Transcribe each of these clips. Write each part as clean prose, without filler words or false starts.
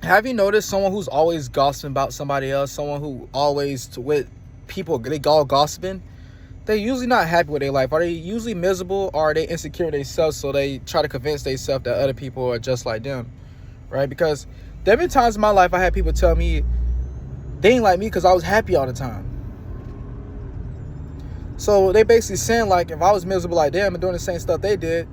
Have you noticed someone who's always gossiping about somebody else, someone who always with people, they all gossiping? They're usually not happy with their life. Are they usually miserable, or are they insecure in themselves, so they try to convince themselves that other people are just like them, right? Because there have been times in my life I had people tell me they ain't like me because I was happy all the time. So they basically saying, like, if I was miserable like them and doing the same stuff they did,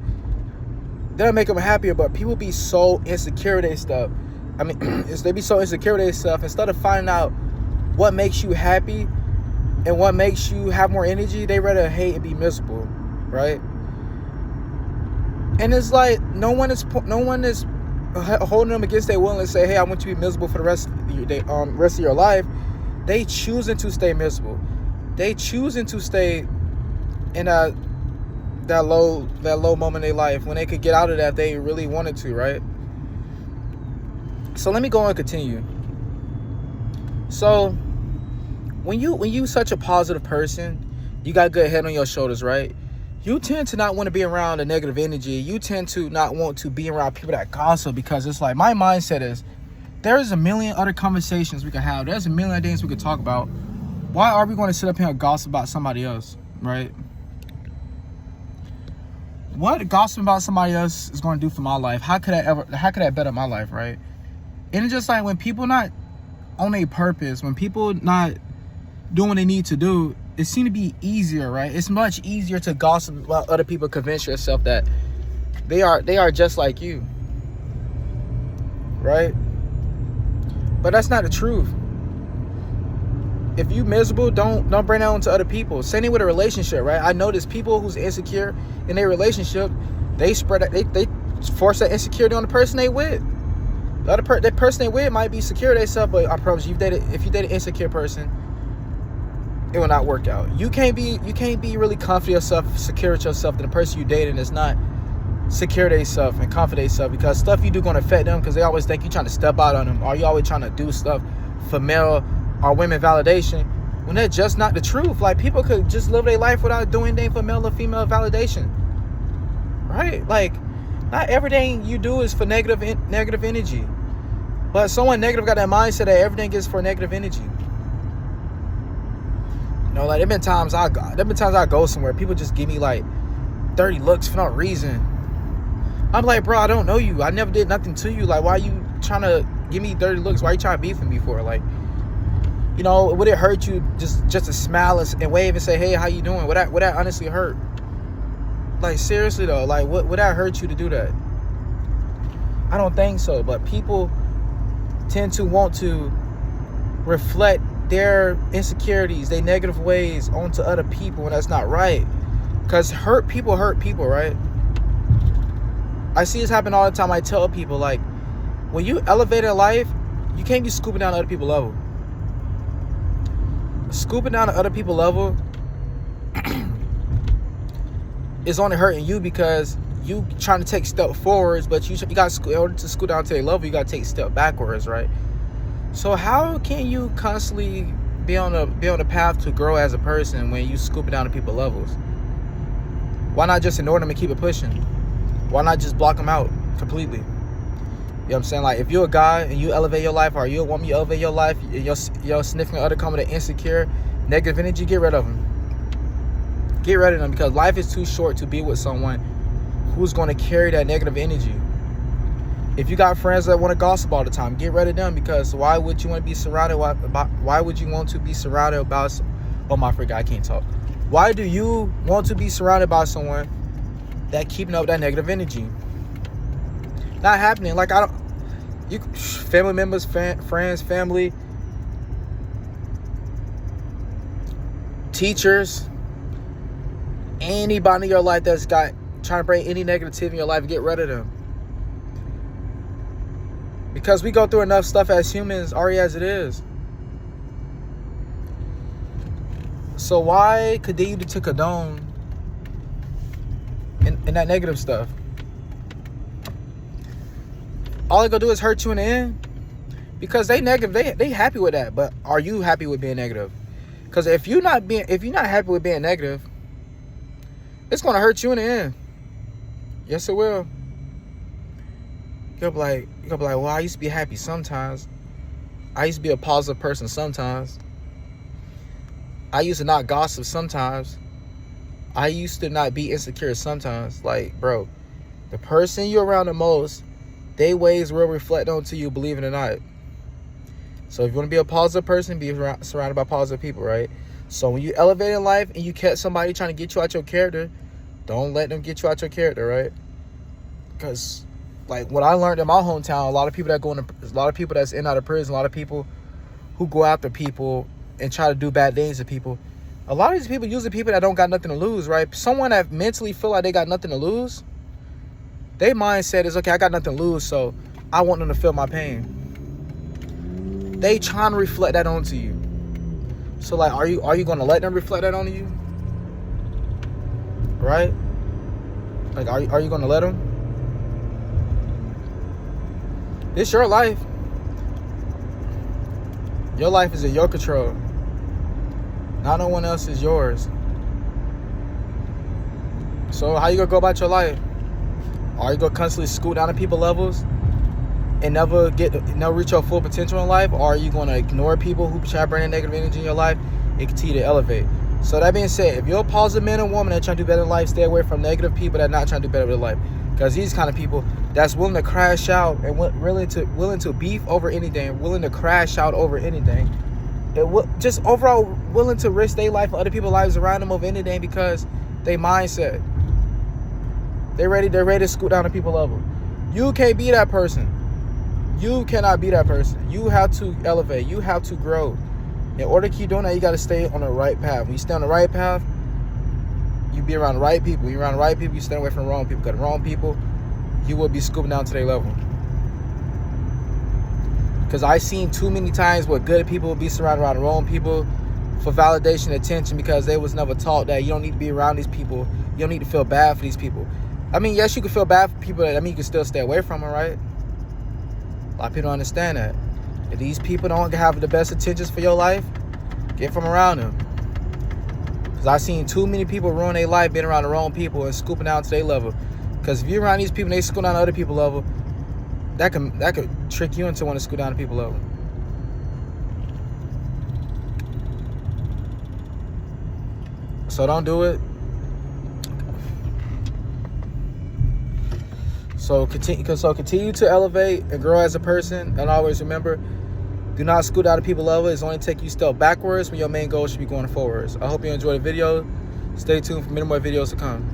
that'll make them happier. But people be so insecure with their stuff. I mean, they be so insecure with their stuff. Instead of finding out what makes you happy and what makes you have more energy, they rather hate and be miserable, right? And it's like no one is holding them against their will and say, hey, I want you to be miserable for the rest of your life. They choosing to stay miserable. They choosing to stay in that low moment in their life when they could get out of that if they really wanted to, right? So let me go and continue. So when you such a positive person, you got a good head on your shoulders, right? You tend to not want to be around the negative energy. You tend to not want to be around people that gossip, because it's like, my mindset is, there's a million other conversations we could have. There's a million things we could talk about. Why are we going to sit up here and gossip about somebody else, right? What gossiping about somebody else is going to do for my life? How could that better my life, right? And it's just like, when people not on a purpose, when people not doing what they need to do, it seems to be easier, right? It's much easier to gossip about other people, convince yourself that they are just like you, right? But that's not the truth. If you miserable, don't bring that on to other people. Same thing with a relationship, right? I notice people who's insecure in their relationship, they force that insecurity on the person they with. The person they with might be secure themselves, but I promise you, if you date an insecure person, it will not work out. You can't be really confident yourself, secure with yourself, than the person you dating is not secure themselves and confident themselves, because stuff you do gonna affect them, because they always think you trying to step out on them, or you always trying to do stuff for male or women validation, when that's just not the truth. Like, people could just live their life without doing anything for male or female validation, right? Like, not everything you do is for negative energy, but someone negative got that mindset that everything is for negative energy. You know, like, there been times I go somewhere, people just give me like 30 looks for no reason. I'm like, bro, I don't know you. I never did nothing to you. Like, why are you trying to give me 30 looks? Why are you trying to beef with me for? Like, you know, would it hurt you just to smile and wave and say, hey, how you doing? Would that honestly hurt? Like, seriously though, like, would that hurt you to do that? I don't think so. But people tend to want to reflect their insecurities, their negative ways onto other people when that's not right. Because hurt people, right? I see this happen all the time. I tell people, like, when you elevate in life, you can't be scooping down to other people's level. Scooping down to other people's level is only hurting you, because you trying to take step forwards, but you got, in order to scoot down to their level, you got to take a step backwards, right? So how can you constantly be on the path to grow as a person when you scoop it down to people's levels? Why not just ignore them and keep it pushing? Why not just block them out completely? You know what I'm saying? Like, if you're a guy and you elevate your life, or you're a woman, you elevate your life, your significant other come with an insecure, negative energy, get rid of them. Get rid of them, because life is too short to be with someone who's going to carry that negative energy. If you got friends that want to gossip all the time, get rid of them, because why would you want to be surrounded why would you want to be surrounded about, oh my freak, I can't talk. Why do you want to be surrounded by someone that keeping up that negative energy? Not happening. Like, family members, friends, family, teachers, anybody in your life that's trying to bring any negativity in your life, get rid of them. Because we go through enough stuff as humans already as it is. So why continue to condone in that negative stuff? All they gonna do is hurt you in the end. Because they negative, they happy with that. But are you happy with being negative? Because if you're not happy with being negative, it's gonna hurt you in the end. Yes, it will. You're gonna be like, well, I used to be happy sometimes. I used to be a positive person sometimes. I used to not gossip sometimes. I used to not be insecure sometimes. Like, bro, the person you're around the most, they ways will reflect onto you, believe it or not. So if you want to be a positive person, be surrounded by positive people, right? So when you elevate in life and you catch somebody trying to get you out your character, don't let them get you out your character, right? Because, like, what I learned in my hometown, a lot of people that's in and out of prison, a lot of people who go after people and try to do bad things to people. A lot of these people usually people that don't got nothing to lose, right? Someone that mentally feel like they got nothing to lose, their mindset is, okay, I got nothing to lose, so I want them to feel my pain. They trying to reflect that onto you. So, like, are you going to let them reflect that onto you? Right? Like, are you going to let them? It's your life. Your life is in your control. Not no one else is yours. So how you gonna go about your life? Are you gonna constantly scoot down to people levels and never reach your full potential in life? Or are you gonna ignore people who try to bring in negative energy in your life and continue to elevate? So that being said, if you're a positive man or woman that trying to do better in life, stay away from negative people that are not trying to do better in life. Because these kind of people that's willing to crash out and willing to beef over anything, willing to crash out over anything, just overall willing to risk their life for other people's lives around them over anything because they mindset. They're ready to scoot down to people level. You can't be that person. You cannot be that person. You have to elevate. You have to grow. In order to keep doing that, you got to stay on the right path. When you stay on the right path, you be around the right people. You're around the right people, you stay away from the wrong people. Because the wrong people, you will be scooping down to their level. Because I've seen too many times where good people will be surrounded around the wrong people for validation, attention, because they was never taught that you don't need to be around these people. You don't need to feel bad for these people. I mean, yes, you can feel bad for people. You can still stay away from them, right? A lot of people don't understand that. If these people don't have the best intentions for your life, get from around them. Because I've seen too many people ruin their life being around the wrong people and scooping down to their level. Because if you're around these people and they scoop down to other people's level, that could trick you into wanting to scoot down to people's level. So don't do it. So continue to elevate and grow as a person. And always remember, do not scoot down to people's level. It's only take you a step backwards when your main goal should be going forwards. I hope you enjoyed the video. Stay tuned for many more videos to come.